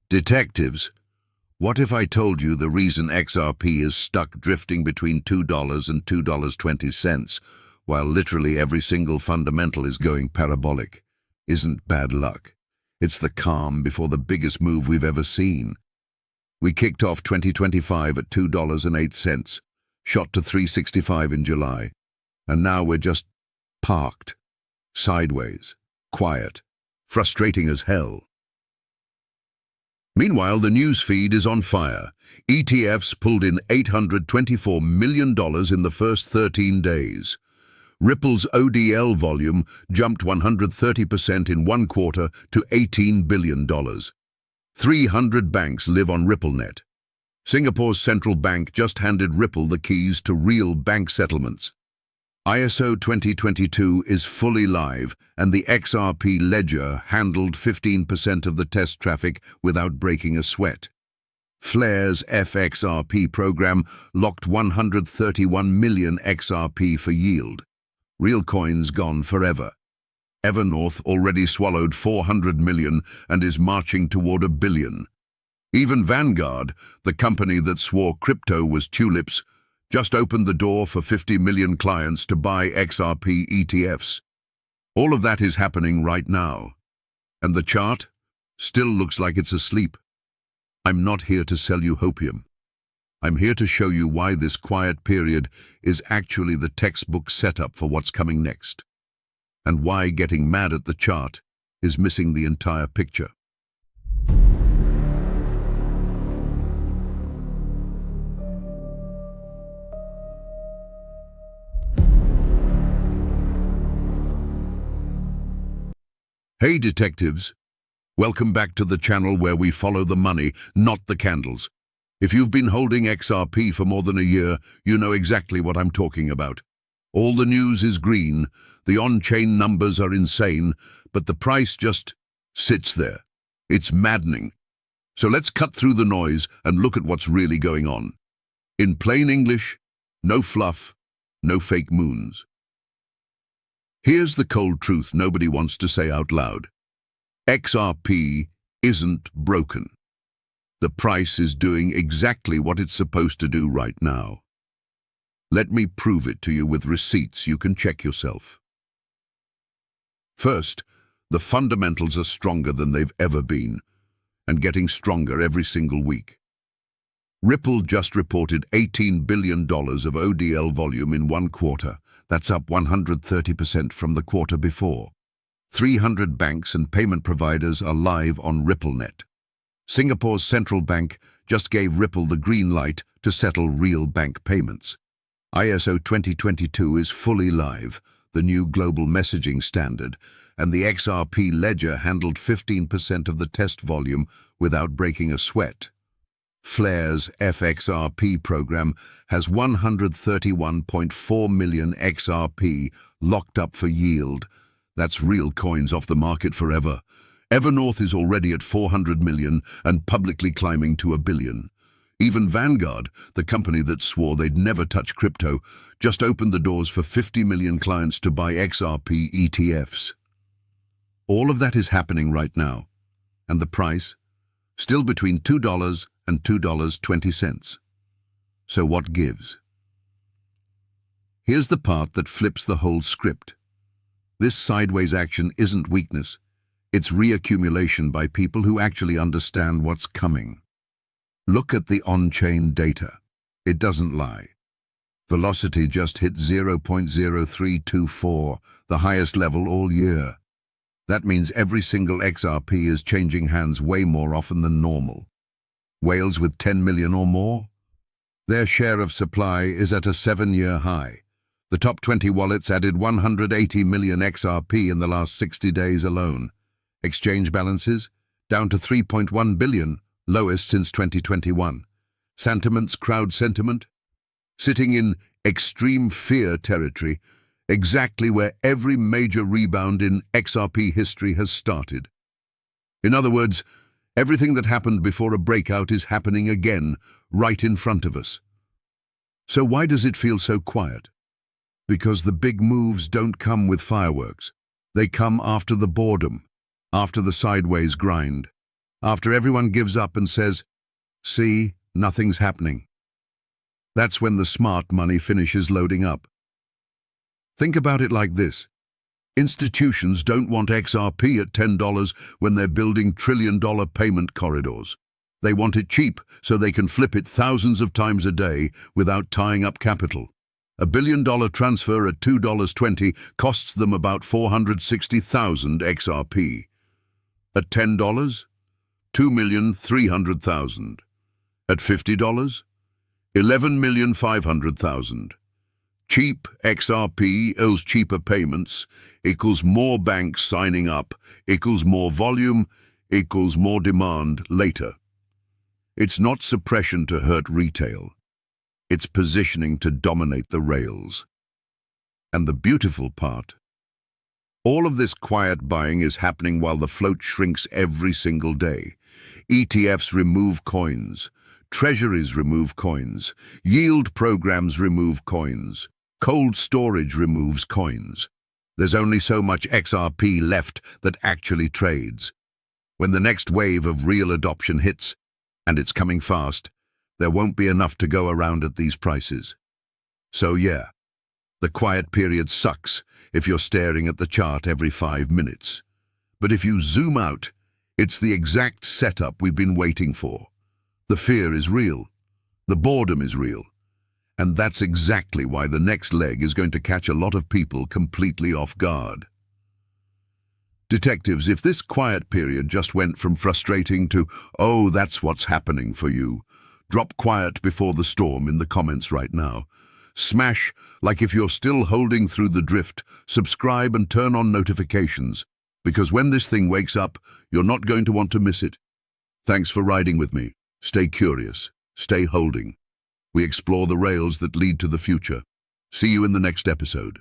Detectives, what if I told you the reason XRP is stuck drifting between $2 and $2.20, while literally every single fundamental is going parabolic? Isn't bad luck. It's the calm before the biggest move we've ever seen. We kicked off 2025 at $2.08, shot to $3.65 in July, and now we're just parked, sideways, quiet, frustrating as hell. Meanwhile, the news feed is on fire. ETFs pulled in $824 million in the first 13 days. Ripple's ODL volume jumped 130% in one quarter to $18 billion. 300 banks live on RippleNet. Singapore's central bank just handed Ripple the keys to real bank settlements. ISO 2022 is fully live, and the XRP ledger handled 15% of the test traffic without breaking a sweat. Flare's FXRP program locked 131 million XRP for yield. Real coins gone forever. Evernorth already swallowed 400 million and is marching toward $1 billion. Even Vanguard, the company that swore crypto was tulips, just opened the door for 50 million clients to buy XRP ETFs. All of that is happening right now. And the chart still looks like it's asleep. I'm not here to sell you hopium. I'm here to show you why this quiet period is actually the textbook setup for what's coming next. And why getting mad at the chart is missing the entire picture. Hey detectives, welcome back to the channel where we follow the money, not the candles. If you've been holding XRP for more than a year, you know exactly what I'm talking about. All the news is green, the on-chain numbers are insane, but the price just sits there. It's maddening. So let's cut through the noise and look at what's really going on. In plain English, no fluff, no fake moons. Here's the cold truth nobody wants to say out loud. XRP isn't broken. The price is doing exactly what it's supposed to do right now. Let me prove it to you with receipts you can check yourself. First, the fundamentals are stronger than they've ever been, and getting stronger every single week. Ripple just reported $18 billion of ODL volume in one quarter. That's up 130% from the quarter before. 300 banks and payment providers are live on RippleNet. Singapore's central bank just gave Ripple the green light to settle real bank payments. ISO 2022 is fully live, the new global messaging standard, and the XRP ledger handled 15% of the test volume without breaking a sweat. Flare's FXRP program has 131.4 million XRP locked up for yield. That's real coins off the market forever. Evernorth is already at 400 million and publicly climbing to $1 billion. Even Vanguard, the company that swore they'd never touch crypto, just opened the doors for 50 million clients to buy XRP ETFs. All of that is happening right now. And the price? Still between $2 and $2.20. So what gives? Here's the part that flips the whole script. This sideways action isn't weakness. It's reaccumulation by people who actually understand what's coming. Look at the on-chain data. It doesn't lie. Velocity just hit 0.0324, the highest level all year. That means every single XRP is changing hands way more often than normal. Whales with 10 million or more? Their share of supply is at a 7-year high. The top 20 wallets added 180 million XRP in the last 60 days alone. Exchange balances down to 3.1 billion, lowest since 2021. Santiment's crowd sentiment sitting in extreme fear territory, exactly where every major rebound in XRP history has started. In other words, everything that happened before a breakout is happening again, right in front of us. So why does it feel so quiet? Because the big moves don't come with fireworks. They come after the boredom, after the sideways grind, After everyone gives up and says, "See, nothing's happening." That's when the smart money finishes loading up. Think about it like this. Institutions don't want XRP at $10 when they're building trillion-dollar payment corridors. They want it cheap so they can flip it thousands of times a day without tying up capital. A $1 billion transfer at $2.20 costs them about 460,000 XRP. At $10, 2,300,000. At $50, 11,500,000. Cheap XRP equals cheaper payments, equals more banks signing up, equals more volume, equals more demand later. It's not suppression to hurt retail. It's positioning to dominate the rails. And the beautiful part, all of this quiet buying is happening while the float shrinks every single day. ETFs remove coins. Treasuries remove coins. Yield programs remove coins. Cold storage removes coins. There's only so much XRP left that actually trades. When the next wave of real adoption hits, and it's coming fast, there won't be enough to go around at these prices. So yeah, the quiet period sucks if you're staring at the chart every 5 minutes. But if you zoom out, it's the exact setup we've been waiting for. The fear is real. The boredom is real. And that's exactly why the next leg is going to catch a lot of people completely off guard. Detectives, if this quiet period just went from frustrating to, "Oh, that's what's happening for you," drop "quiet before the storm" in the comments right now. Smash like if you're still holding through the drift, subscribe and turn on notifications, because when this thing wakes up, you're not going to want to miss it. Thanks for riding with me. Stay curious. Stay holding. We explore the rails that lead to the future. See you in the next episode.